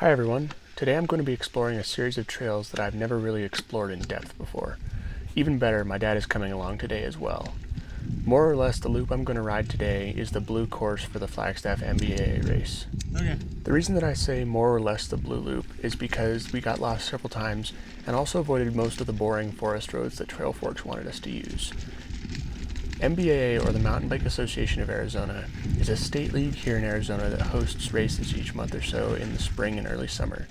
Hi everyone, today I'm going to be exploring a series of trails that I've never really explored in depth before. Even better, my dad is coming along today as well. More or less, the loop I'm going to ride today is the blue course for the Flagstaff MBAA race. Okay. The reason that I say more or less the blue loop is because we got lost several times and also avoided most of the boring forest roads that Trail Forks wanted us to use. MBAA, or the Mountain Bike Association of Arizona, is a state league here in Arizona that hosts races each month or so in the spring and early summer.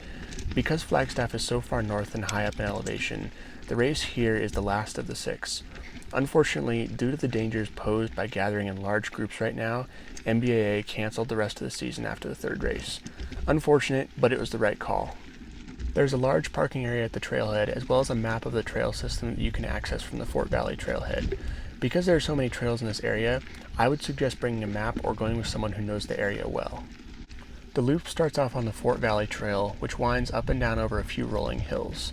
Because Flagstaff is so far north and high up in elevation, the race here is the last of the 6. Unfortunately, due to the dangers posed by gathering in large groups right now, MBAA canceled the rest of the season after the 3rd race. Unfortunate, but it was the right call. There's a large parking area at the trailhead, as well as a map of the trail system that you can access from the Fort Valley trailhead. Because there are so many trails in this area, I would suggest bringing a map or going with someone who knows the area well. The loop starts off on the Fort Valley Trail, which winds up and down over a few rolling hills.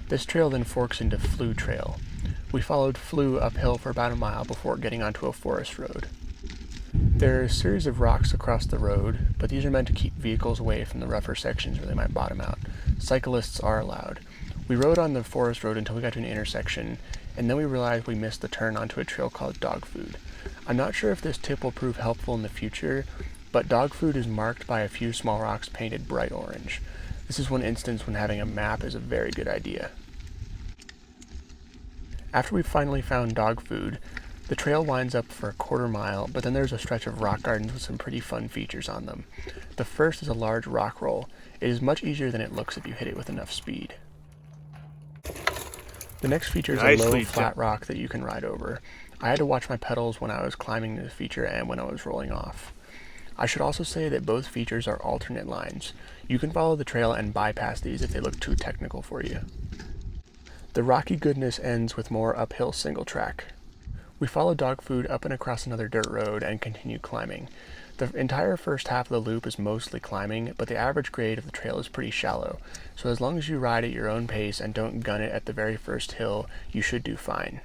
This trail then forks into Flu Trail. We followed Flu uphill for about a mile before getting onto a forest road. There are a series of rocks across the road, but these are meant to keep vehicles away from the rougher sections where they might bottom out. Cyclists are allowed. We rode on the forest road until we got to an intersection, and then we realized we missed the turn onto a trail called Dog Food. I'm not sure if this tip will prove helpful in the future, but Dog Food is marked by a few small rocks painted bright orange. This is one instance when having a map is a very good idea. After we finally found Dog Food, the trail winds up for a quarter mile, but then there's a stretch of rock gardens with some pretty fun features on them. The first is a large rock roll. It is much easier than it looks if you hit it with enough speed. The next feature is a low, flat rock that you can ride over. I had to watch my pedals when I was climbing this feature and when I was rolling off. I should also say that both features are alternate lines. You can follow the trail and bypass these if they look too technical for you. The rocky goodness ends with more uphill single track. We follow Dog Food up and across another dirt road and continue climbing. The entire first half of the loop is mostly climbing, but the average grade of the trail is pretty shallow, so as long as you ride at your own pace and don't gun it at the very first hill, you should do fine.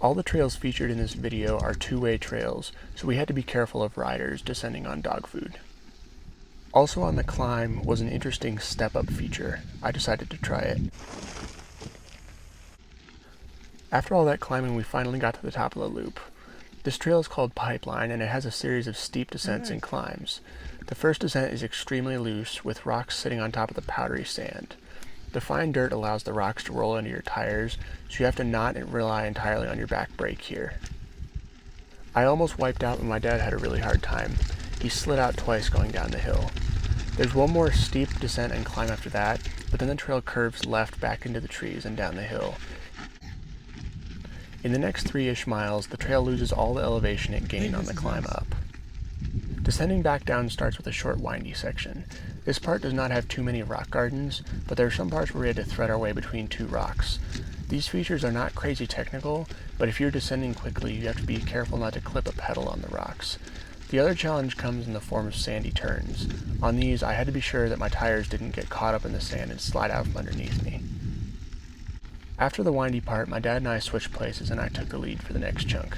All the trails featured in this video are two-way trails, so we had to be careful of riders descending on Dog Food. Also on the climb was an interesting step-up feature. I decided to try it. After all that climbing, we finally got to the top of the loop. This trail is called Pipeline, and it has a series of steep descents and climbs. The first descent is extremely loose, with rocks sitting on top of the powdery sand. The fine dirt allows the rocks to roll into your tires, so you have to not rely entirely on your back brake here. I almost wiped out when my dad had a really hard time. He slid out twice going down the hill. There's one more steep descent and climb after that, but then the trail curves left back into the trees and down the hill. In the next 3-ish miles, the trail loses all the elevation it gained on the climb up. Descending back down starts with a short windy section. This part does not have too many rock gardens, but there are some parts where we had to thread our way between 2 rocks. These features are not crazy technical, but if you're descending quickly, you have to be careful not to clip a pedal on the rocks. The other challenge comes in the form of sandy turns. On these, I had to be sure that my tires didn't get caught up in the sand and slide out from underneath me. After the windy part, my dad and I switched places and I took the lead for the next chunk.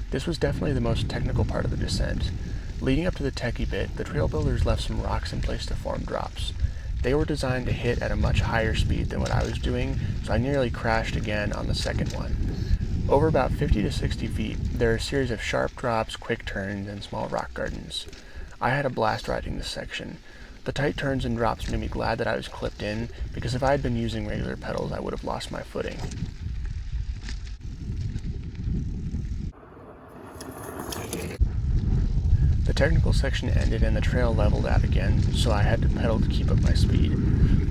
This was definitely the most technical part of the descent. Leading up to the techie bit, the trail builders left some rocks in place to form drops. They were designed to hit at a much higher speed than what I was doing, so I nearly crashed again on the second one. Over about 50 to 60 feet, there are a series of sharp drops, quick turns, and small rock gardens. I had a blast riding this section. The tight turns and drops made me glad that I was clipped in, because if I had been using regular pedals, I would have lost my footing. The technical section ended and the trail leveled out again, so I had to pedal to keep up my speed.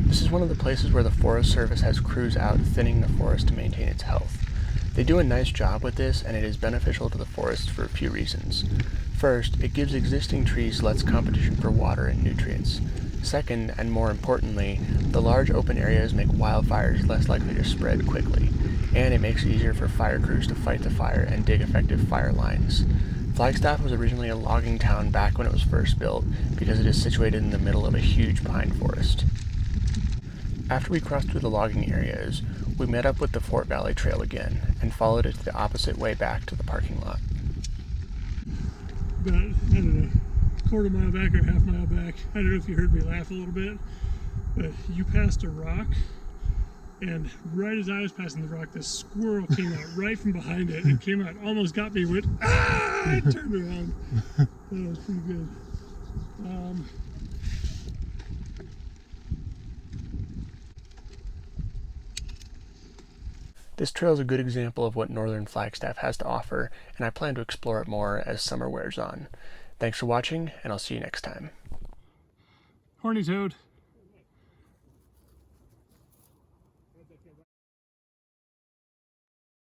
This is one of the places where the Forest Service has crews out thinning the forest to maintain its health. They do a nice job with this, and it is beneficial to the forest for a few reasons. First, it gives existing trees less competition for water and nutrients. Second, and more importantly, the large open areas make wildfires less likely to spread quickly, and it makes it easier for fire crews to fight the fire and dig effective fire lines. Flagstaff was originally a logging town back when it was first built, because it is situated in the middle of a huge pine forest. After we crossed through the logging areas, we met up with the Fort Valley Trail again, and followed it the opposite way back to the parking lot. But I don't know. quarter mile back or half mile back. I don't know if you heard me laugh a little bit, but you passed a rock, and right as I was passing the rock, this squirrel came out right from behind it and came out, almost got me, went, ah! I turned around. That was pretty good. This trail is a good example of what northern Flagstaff has to offer, and I plan to explore it more as summer wears on. Thanks for watching, and I'll see you next time. Horny toad.